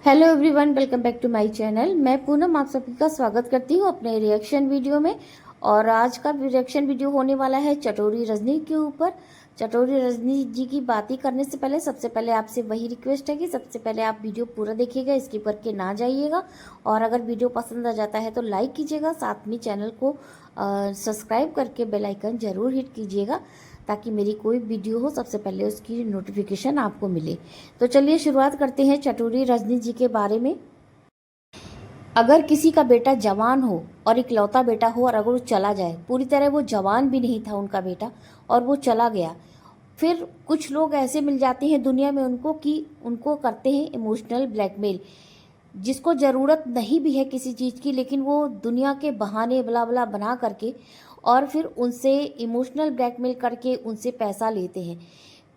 Hello everyone, welcome back to my channel. मैं पूनम आप सभी का स्वागत करती हूँ अपने रिएक्शन वीडियो में। और आज का रिएक्शन वीडियो होने वाला है चटोरी रजनी के ऊपर। चटोरी रजनी जी की बातें करने से पहले सबसे पहले आपसे वही रिक्वेस्ट है कि सबसे पहले आप वीडियो पूरा देखिएगा, स्किप करके ना जाइएगा। और अगर वीडियो पसंद आ जाता है तो लाइक कीजिएगा, साथ में चैनल को सब्सक्राइब करके बेल आइकन ज़रूर हिट कीजिएगा ताकि मेरी कोई वीडियो हो सबसे पहले उसकी नोटिफिकेशन आपको मिले। तो चलिए शुरुआत करते हैं चटोरी रजनी जी के बारे में। अगर किसी का बेटा जवान हो और इकलौता बेटा हो और अगर वो चला जाए, पूरी तरह वो जवान भी नहीं था उनका बेटा और वो चला गया, फिर कुछ लोग ऐसे मिल जाते हैं दुनिया में उनको कि उनको करते हैं इमोशनल ब्लैकमेल, जिसको ज़रूरत नहीं भी है किसी चीज़ की, लेकिन वो दुनिया के बहाने बला बला बना करके और फिर उनसे इमोशनल ब्लैकमेल करके उनसे पैसा लेते हैं।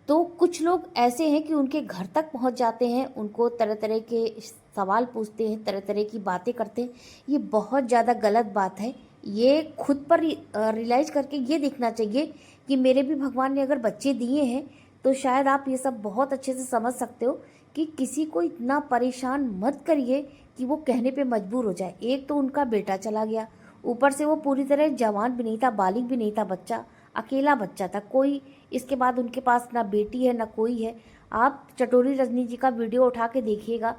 तो कुछ लोग ऐसे हैं कि उनके घर तक पहुंच जाते हैं, उनको तरह तरह के सवाल पूछते हैं, तरह तरह की बातें करते हैं। ये बहुत ज़्यादा गलत बात है। ये खुद पर रियलाइज़ करके ये देखना चाहिए कि मेरे भी भगवान ने अगर बच्चे दिए हैं तो शायद आप ये सब बहुत अच्छे से समझ सकते हो कि किसी को इतना परेशान मत करिए कि वो कहने पे मजबूर हो जाए। एक तो उनका बेटा चला गया, ऊपर से वो पूरी तरह जवान भी नहीं था, बालिग भी नहीं था, बच्चा, अकेला बच्चा था। कोई इसके बाद उनके पास ना बेटी है ना कोई है। आप चटोरी रजनी जी का वीडियो उठा के देखिएगा,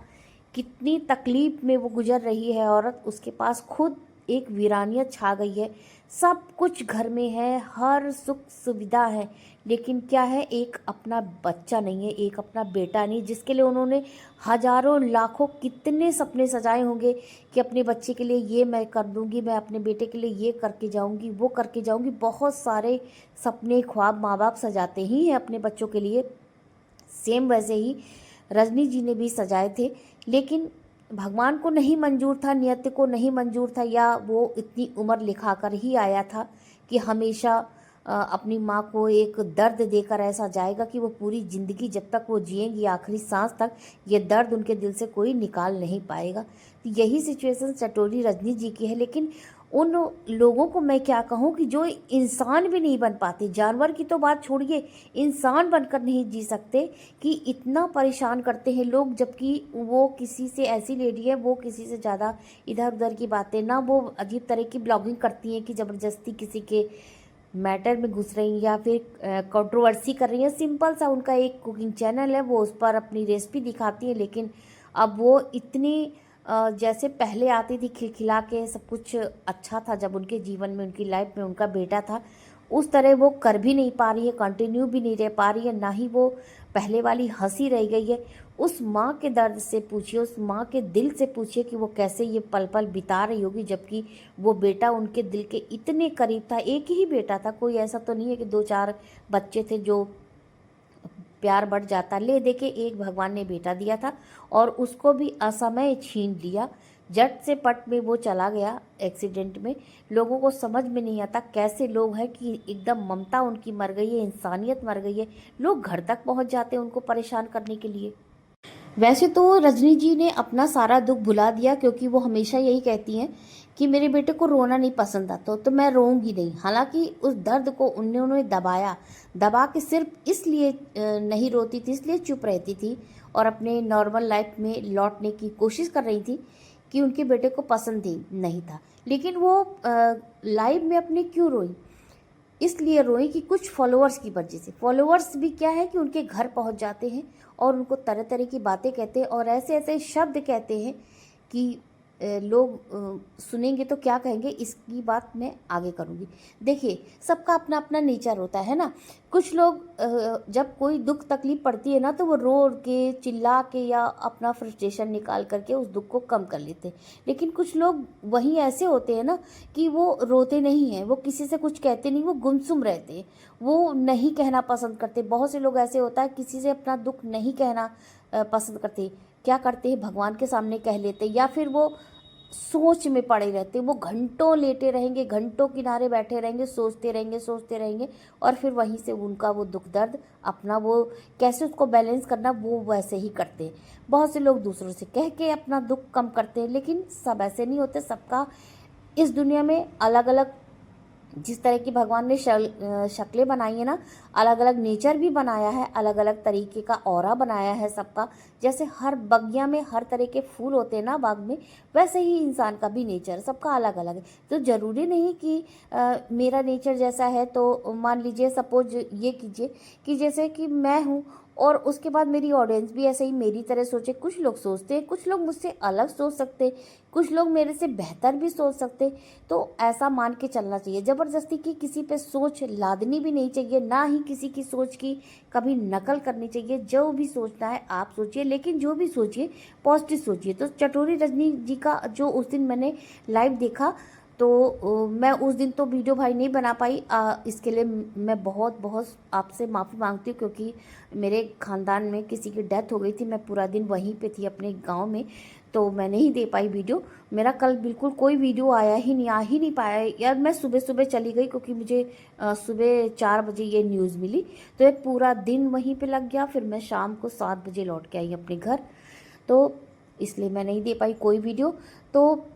कितनी तकलीफ में वो गुजर रही है औरत। उसके पास खुद एक वीरानियत छा गई है, सब कुछ घर में है, हर सुख सुविधा है, लेकिन क्या है, एक अपना बच्चा नहीं है, एक अपना बेटा नहीं, जिसके लिए उन्होंने हजारों लाखों कितने सपने सजाए होंगे कि अपने बच्चे के लिए ये मैं कर दूंगी, मैं अपने बेटे के लिए ये करके जाऊंगी, वो करके जाऊंगी। बहुत सारे सपने ख्वाब माँ बाप सजाते ही हैं अपने बच्चों के लिए। सेम वैसे ही रजनी जी ने भी सजाए थे, लेकिन भगवान को नहीं मंजूर था, नियति को नहीं मंजूर था, या वो इतनी उम्र लिखा कर ही आया था कि हमेशा अपनी माँ को एक दर्द देकर ऐसा जाएगा कि वो पूरी ज़िंदगी जब तक वो जिएंगी, आखिरी सांस तक, ये दर्द उनके दिल से कोई निकाल नहीं पाएगा। तो यही सिचुएशन चटोरी रजनी जी की है। लेकिन उन लोगों को मैं क्या कहूँ कि जो इंसान भी नहीं बन पाते, जानवर की तो बात छोड़िए, इंसान बनकर नहीं जी सकते, कि इतना परेशान करते हैं लोग, जबकि वो किसी से, ऐसी लेडी है वो किसी से ज़्यादा इधर उधर की बातें ना, वो अजीब तरह की ब्लॉगिंग करती हैं कि ज़बरदस्ती किसी के मैटर में घुस रही हैं या फिर कंट्रोवर्सी कर रही हैं। सिंपल सा उनका एक कुकिंग चैनल है, वो उस पर अपनी रेसिपी दिखाती हैं, लेकिन अब वो इतनी जैसे पहले आती थी खिलखिला के, सब कुछ अच्छा था जब उनके जीवन में, उनकी लाइफ में उनका बेटा था, उस तरह वो कर भी नहीं पा रही है, कंटिन्यू भी नहीं रह पा रही है, ना ही वो पहले वाली हंसी रह गई है। उस माँ के दर्द से पूछिए, उस माँ के दिल से पूछिए कि वो कैसे ये पल पल बिता रही होगी, जबकि वो बेटा उनके दिल के इतने करीब था। एक ही बेटा था, कोई ऐसा तो नहीं है कि दो चार बच्चे थे जो प्यार बढ़ जाता। ले देके एक भगवान ने बेटा दिया था और उसको भी असमय छीन लिया, झट से पट में वो चला गया एक्सीडेंट में। लोगों को समझ में नहीं आता कैसे लोग हैं कि एकदम ममता उनकी मर गई है, इंसानियत मर गई है, लोग घर तक पहुंच जाते हैं उनको परेशान करने के लिए। वैसे तो रजनी जी ने अपना सारा दुख भुला दिया, क्योंकि वो हमेशा यही कहती हैं कि मेरे बेटे को रोना नहीं पसंद आता तो मैं रोऊंगी नहीं। हालांकि उस दर्द को उन्होंने दबाया, दबा के सिर्फ इसलिए नहीं रोती थी, इसलिए चुप रहती थी और अपने नॉर्मल लाइफ में लौटने की कोशिश कर रही थी कि उनके बेटे को पसंद ही नहीं था। लेकिन वो लाइव में अपने क्यों रोई? इसलिए रोई कि कुछ फॉलोअर्स की वजह से। फॉलोअर्स भी क्या है कि उनके घर पहुंच जाते हैं और उनको तरह तरह की बातें कहते हैं और ऐसे ऐसे शब्द कहते हैं कि लोग सुनेंगे तो क्या कहेंगे, इसकी बात मैं आगे करूँगी। देखिए, सबका अपना अपना नेचर होता है ना। कुछ लोग जब कोई दुख तकलीफ पड़ती है ना तो वो रो के, चिल्ला के या अपना फ्रस्ट्रेशन निकाल करके उस दुख को कम कर लेते हैं। लेकिन कुछ लोग वहीं ऐसे होते हैं ना कि वो रोते नहीं हैं, वो किसी से कुछ कहते नहीं, वो गुमसुम रहते हैं, वो नहीं कहना पसंद करते। बहुत से लोग ऐसे होता है किसी से अपना दुख नहीं कहना पसंद करते। क्या करते हैं, भगवान के सामने कह लेते, या फिर वो सोच में पड़े रहते, वो घंटों लेटे रहेंगे, घंटों किनारे बैठे रहेंगे, सोचते रहेंगे सोचते रहेंगे, और फिर वहीं से उनका वो दुख दर्द अपना, वो कैसे उसको बैलेंस करना वो वैसे ही करते हैं। बहुत से लोग दूसरों से कह के अपना दुख कम करते हैं, लेकिन सब ऐसे नहीं होते। सबका इस दुनिया में अलग अलग जिस तरह की भगवान ने शक्लें बनाई है ना, अलग अलग नेचर भी बनाया है, अलग अलग तरीके का ऑरा बनाया है सबका। जैसे हर बगिया में हर तरह के फूल होते हैं ना बाग में, वैसे ही इंसान का भी नेचर सबका अलग अलग है। तो ज़रूरी नहीं कि मेरा नेचर जैसा है, तो मान लीजिए सपोज ये कीजिए कि जैसे कि मैं हूँ और उसके बाद मेरी ऑडियंस भी ऐसे ही मेरी तरह सोचे। कुछ लोग सोचते हैं, कुछ लोग मुझसे अलग सोच सकते हैं, कुछ लोग मेरे से बेहतर भी सोच सकते हैं। तो ऐसा मान के चलना चाहिए। ज़बरदस्ती की किसी पे सोच लादनी भी नहीं चाहिए, ना ही किसी की सोच की कभी नकल करनी चाहिए। जो भी सोचना है आप सोचिए, लेकिन जो भी सोचिए पॉजिटिव सोचिए। तो चटोरी रजनी जी का जो उस दिन मैंने लाइव देखा, तो मैं उस दिन तो वीडियो भाई नहीं बना पाई। इसके लिए मैं बहुत बहुत आपसे माफ़ी मांगती हूँ, क्योंकि मेरे ख़ानदान में किसी की डेथ हो गई थी। मैं पूरा दिन वहीं पे थी अपने गांव में, तो मैं नहीं दे पाई वीडियो। मेरा कल बिल्कुल कोई वीडियो आ ही नहीं पाया यार। मैं सुबह सुबह चली गई, क्योंकि मुझे सुबह 4 बजे ये न्यूज़ मिली, तो ये पूरा दिन वहीं पे लग गया। फिर मैं शाम को 7 बजे लौट के आई अपने घर, तो इसलिए मैं नहीं दे पाई कोई वीडियो। तो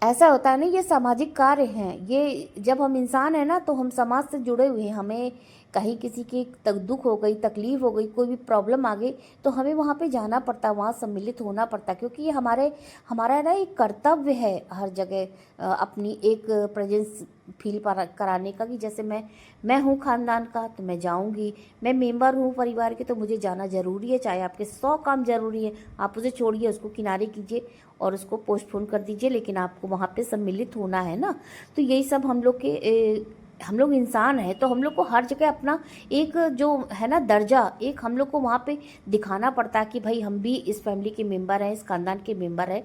ऐसा होता है ना, ये सामाजिक कार्य हैं। ये जब हम इंसान हैं ना, तो हम समाज से जुड़े हुए हैं। हमें कहीं किसी की दुख हो गई, तकलीफ हो गई, कोई भी प्रॉब्लम आ गई, तो हमें वहाँ पे जाना पड़ता, वहाँ सम्मिलित होना पड़ता, क्योंकि ये हमारा ना एक कर्तव्य है हर जगह अपनी एक प्रेजेंस फील कराने का। कि जैसे मैं हूँ खानदान का, तो मैं जाऊँगी। मैं मेंबर हूँ परिवार के, तो मुझे जाना ज़रूरी है। चाहे आपके 100 काम ज़रूरी है, आप उसे छोड़िए, उसको किनारे कीजिए और उसको पोस्टपोन कर दीजिए, लेकिन आपको वहाँ पे सम्मिलित होना है ना। तो यही सब हम लोग इंसान हैं, तो हम लोग को हर जगह अपना एक जो है ना दर्जा, एक हम लोग को वहाँ पे दिखाना पड़ता है कि भाई हम भी इस फैमिली के मेंबर हैं, इस खानदान के मेंबर हैं।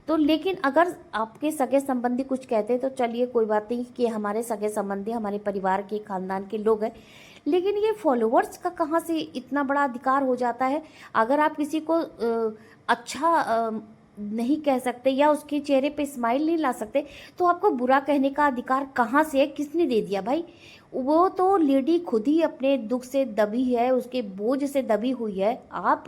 तो लेकिन अगर आपके सगे संबंधी कुछ कहते हैं, तो चलिए कोई बात नहीं कि हमारे सगे संबंधी हमारे परिवार के खानदान के लोग हैं। लेकिन ये फॉलोअर्स का कहाँ से इतना बड़ा अधिकार हो जाता है? अगर आप किसी को अच्छा नहीं कह सकते या उसके चेहरे पे स्माइल नहीं ला सकते, तो आपको बुरा कहने का अधिकार कहाँ से है? किसने दे दिया भाई? वो तो लेडी खुद ही अपने दुख से दबी है, उसके बोझ से दबी हुई है। आप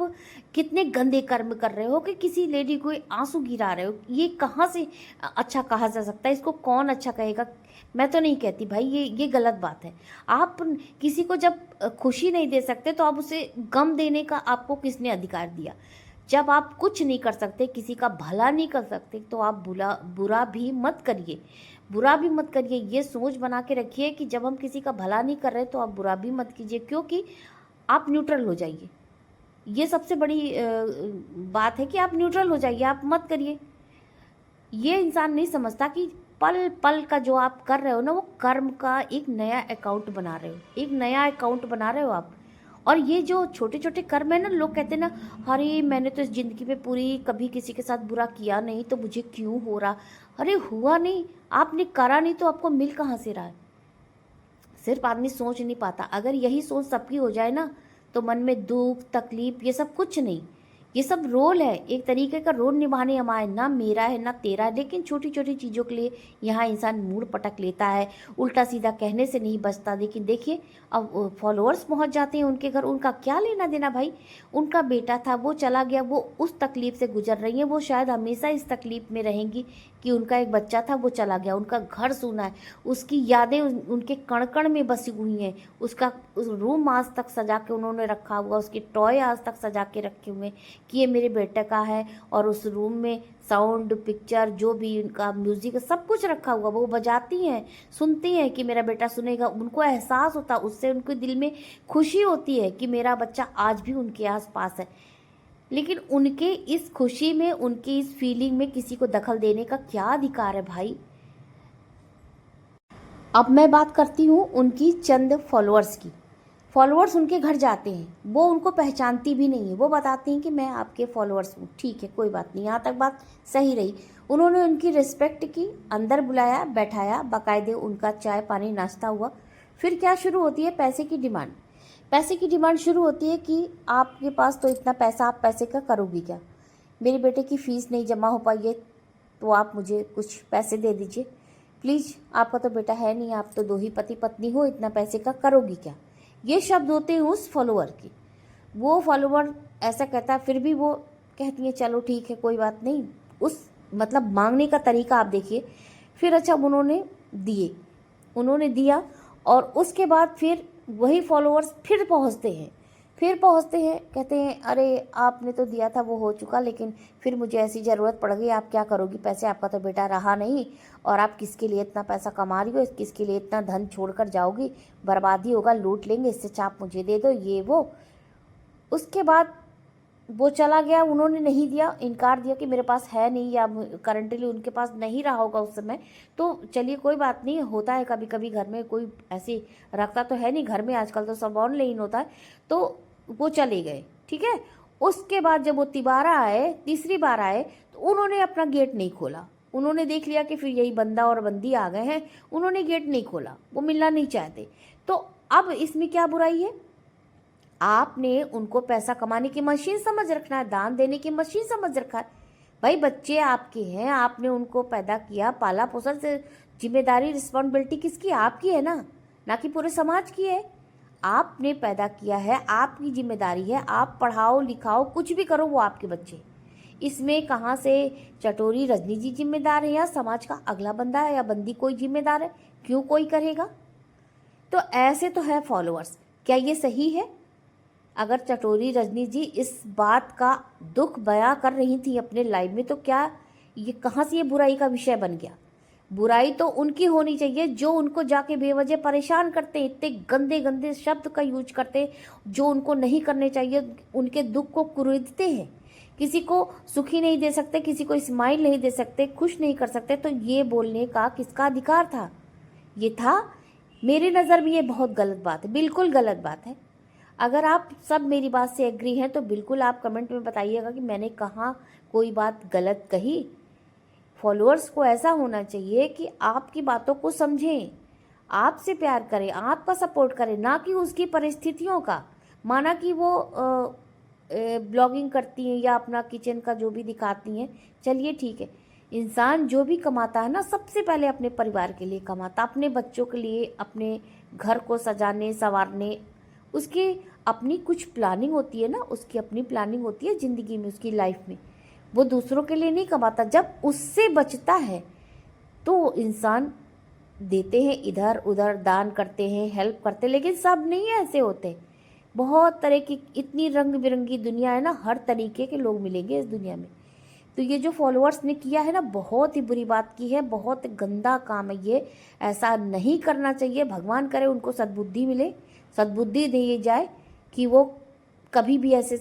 कितने गंदे कर्म कर रहे हो कि किसी लेडी को आंसू गिरा रहे हो? ये कहाँ से अच्छा कहा जा सकता है? इसको कौन अच्छा कहेगा? मैं तो नहीं कहती भाई, ये गलत बात है। आप किसी को जब खुशी नहीं दे सकते, तो आप उसे गम देने का आपको किसने अधिकार दिया? जब आप कुछ नहीं कर सकते, किसी का भला नहीं कर सकते, तो आप बुरा भी मत करिए। बुरा भी मत करिए। ये सोच बना के रखिए कि जब हम किसी का भला नहीं कर रहे, तो आप बुरा भी मत कीजिए, क्योंकि आप न्यूट्रल हो जाइए। ये सबसे बड़ी बात है कि आप न्यूट्रल हो जाइए, आप मत करिए। ये इंसान नहीं समझता कि पल पल का जो आप कर रहे हो ना, वो कर्म का एक नया अकाउंट बना रहे हो, एक नया अकाउंट बना रहे हो आप। और ये जो छोटे छोटे कर्म है ना, लोग कहते हैं ना, अरे मैंने तो इस ज़िंदगी में पूरी कभी किसी के साथ बुरा किया नहीं, तो मुझे क्यों हो रहा? अरे हुआ नहीं, आपने करा नहीं, तो आपको मिल कहाँ से रहा है? सिर्फ आदमी सोच नहीं पाता। अगर यही सोच सबकी हो जाए ना, तो मन में दुख तकलीफ ये सब कुछ नहीं। ये सब रोल है, एक तरीके का रोल निभाने हम आए, ना मेरा है ना तेरा है। लेकिन छोटी छोटी चीज़ों के लिए यहाँ इंसान मूड पटक लेता है, उल्टा सीधा कहने से नहीं बचता। लेकिन देखिए, अब फॉलोअर्स पहुँच जाते हैं उनके घर, उनका क्या लेना देना भाई? उनका बेटा था, वो चला गया, वो उस तकलीफ से गुजर रही हैं, वो शायद हमेशा इस तकलीफ में रहेंगी कि उनका एक बच्चा था, वो चला गया, उनका घर सूना है, उसकी यादें उनके कण कण में बसी हुई हैं। उसका उस रूम आज तक सजा के उन्होंने रखा हुआ, उसके टॉय आज तक सजा के रखे हुए कि ये मेरे बेटे का है। और उस रूम में साउंड पिक्चर जो भी उनका म्यूजिक सब कुछ रखा हुआ, वो बजाती हैं, सुनती हैं कि मेरा बेटा सुनेगा। उनको एहसास होता, उससे उनके दिल में खुशी होती है कि मेरा बच्चा आज भी उनके आसपास है। लेकिन उनके इस खुशी में, उनकी इस फीलिंग में किसी को दखल देने का क्या अधिकार है भाई? अब मैं बात करती हूँ उनकी चंद फॉलोअर्स की। फॉलोअर्स उनके घर जाते हैं, वो उनको पहचानती भी नहीं है, वो बताती हैं कि मैं आपके फॉलोअर्स हूँ। ठीक है, कोई बात नहीं, यहाँ तक बात सही रही। उन्होंने उनकी रिस्पेक्ट की, अंदर बुलाया, बैठाया, बाकायदे उनका चाय पानी नाश्ता हुआ। फिर क्या शुरू होती है? पैसे की डिमांड। पैसे की डिमांड शुरू होती है कि आपके पास तो इतना पैसा, आप पैसे का करोगी क्या? मेरे बेटे की फ़ीस नहीं जमा हो पाई है, तो आप मुझे कुछ पैसे दे दीजिए प्लीज़। आपका तो बेटा है नहीं, आप तो 2 ही पति पत्नी हो, इतना पैसे का करोगी क्या? ये शब्द होते हैं उस फॉलोअर की। वो फॉलोअर ऐसा कहता है, फिर भी वो कहती है चलो ठीक है कोई बात नहीं। उस मतलब मांगने का तरीका आप देखिए। फिर अच्छा उन्होंने दिए, उन्होंने दिया और उसके बाद फिर वही फॉलोअर्स फिर पहुंचते हैं, कहते हैं अरे आपने तो दिया था वो हो चुका, लेकिन फिर मुझे ऐसी ज़रूरत पड़ गई, आप क्या करोगी पैसे, आपका तो बेटा रहा नहीं और आप किसके लिए इतना पैसा कमा रही हो, किसके लिए इतना धन छोड़कर जाओगी, बर्बादी होगा, लूट लेंगे, इससे अच्छा आप मुझे दे दो ये वो। उसके बाद वो चला गया, उन्होंने नहीं दिया, इनकार दिया कि मेरे पास है नहीं या करंटली उनके पास नहीं रहा होगा उस समय। तो चलिए कोई बात नहीं, होता है कभी कभी, घर में कोई ऐसे रखता तो है नहीं घर में, आजकल तो सब ऑनलाइन होता है। तो वो चले गए, ठीक है। उसके बाद जब वो तीसरी बार आए तो उन्होंने अपना गेट नहीं खोला। उन्होंने देख लिया कि फिर यही बंदा और बंदी आ गए हैं, उन्होंने गेट नहीं खोला, वो मिलना नहीं चाहते। तो अब इसमें क्या बुराई है? आपने उनको पैसा कमाने की मशीन समझ रखना है, दान देने की मशीन समझ रखा है। भाई बच्चे आपके हैं, आपने उनको पैदा किया, पाला पोसा, से जिम्मेदारी रिस्पॉन्सिबिलिटी किसकी? आपकी है ना कि पूरे समाज की है। आपने पैदा किया है, आपकी जिम्मेदारी है, आप पढ़ाओ लिखाओ कुछ भी करो, वो आपके बच्चे। इसमें कहाँ से चटोरी रजनी जी जिम्मेदार है या समाज का अगला बंदा है या बंदी कोई जिम्मेदार है? क्यों कोई करेगा? तो ऐसे तो है फॉलोअर्स, क्या ये सही है? अगर चटोरी रजनी जी इस बात का दुख बयां कर रही थी अपने लाइव में, तो क्या ये कहाँ से ये बुराई का विषय बन गया? बुराई तो उनकी होनी चाहिए जो उनको जाके बेवजह परेशान करते हैं, इतने गंदे गंदे शब्द का यूज करते हैं जो उनको नहीं करने चाहिए, उनके दुख को कुरेदते हैं। किसी को सुखी नहीं दे सकते, किसी को स्माइल नहीं दे सकते, खुश नहीं कर सकते, तो ये बोलने का किसका अधिकार था? ये था, मेरी नज़र में ये बहुत गलत बात है, बिल्कुल गलत बात है। अगर आप सब मेरी बात से एग्री हैं तो बिल्कुल आप कमेंट में बताइएगा कि मैंने कहाँ कोई बात गलत कही। फॉलोअर्स को ऐसा होना चाहिए कि आपकी बातों को समझें, आपसे प्यार करें, आपका सपोर्ट करें, ना कि उसकी परिस्थितियों का। माना कि वो ब्लॉगिंग करती हैं या अपना किचन का जो भी दिखाती हैं, चलिए ठीक है। इंसान जो भी कमाता है ना, सबसे पहले अपने परिवार के लिए कमाता, अपने बच्चों के लिए, अपने घर को सजाने संवारने, उसकी अपनी कुछ प्लानिंग होती है ना, उसकी अपनी प्लानिंग होती है ज़िंदगी में, उसकी लाइफ में। वो दूसरों के लिए नहीं कमाता। जब उससे बचता है तो इंसान देते हैं, इधर उधर दान करते हैं, हेल्प करते हैं, लेकिन सब नहीं ऐसे होते। बहुत तरह की, इतनी रंग बिरंगी दुनिया है ना, हर तरीके के लोग मिलेंगे इस दुनिया में। तो ये जो फॉलोअर्स ने किया है ना, बहुत ही बुरी बात की है, बहुत गंदा काम है ये, ऐसा नहीं करना चाहिए। भगवान करे उनको सद्बुद्धि मिले, सद्बुद्धि दी जाए कि वो कभी भी ऐसे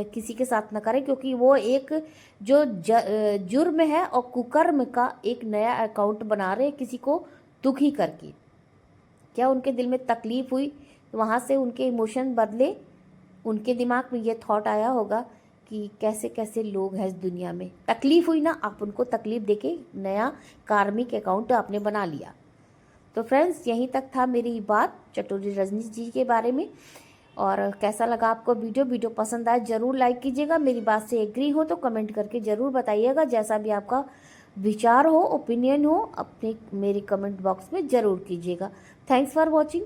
किसी के साथ न करें, क्योंकि वो एक जो जुर्म है और कुकर्म का एक नया अकाउंट बना रहे, किसी को दुखी करके। क्या उनके दिल में तकलीफ हुई तो वहाँ से उनके इमोशन बदले, उनके दिमाग में ये थॉट आया होगा कि कैसे कैसे लोग हैं इस दुनिया में, तकलीफ हुई ना, आप उनको तकलीफ देके नया कार्मिक अकाउंट आपने बना लिया। तो फ्रेंड्स, यहीं तक था मेरी बात चटोरी रजनी जी के बारे में। और कैसा लगा आपको वीडियो पसंद आए ज़रूर लाइक कीजिएगा, मेरी बात से एग्री हो तो कमेंट करके ज़रूर बताइएगा, जैसा भी आपका विचार हो, ओपिनियन हो, अपने मेरे कमेंट बॉक्स में ज़रूर कीजिएगा। Thanks for watching.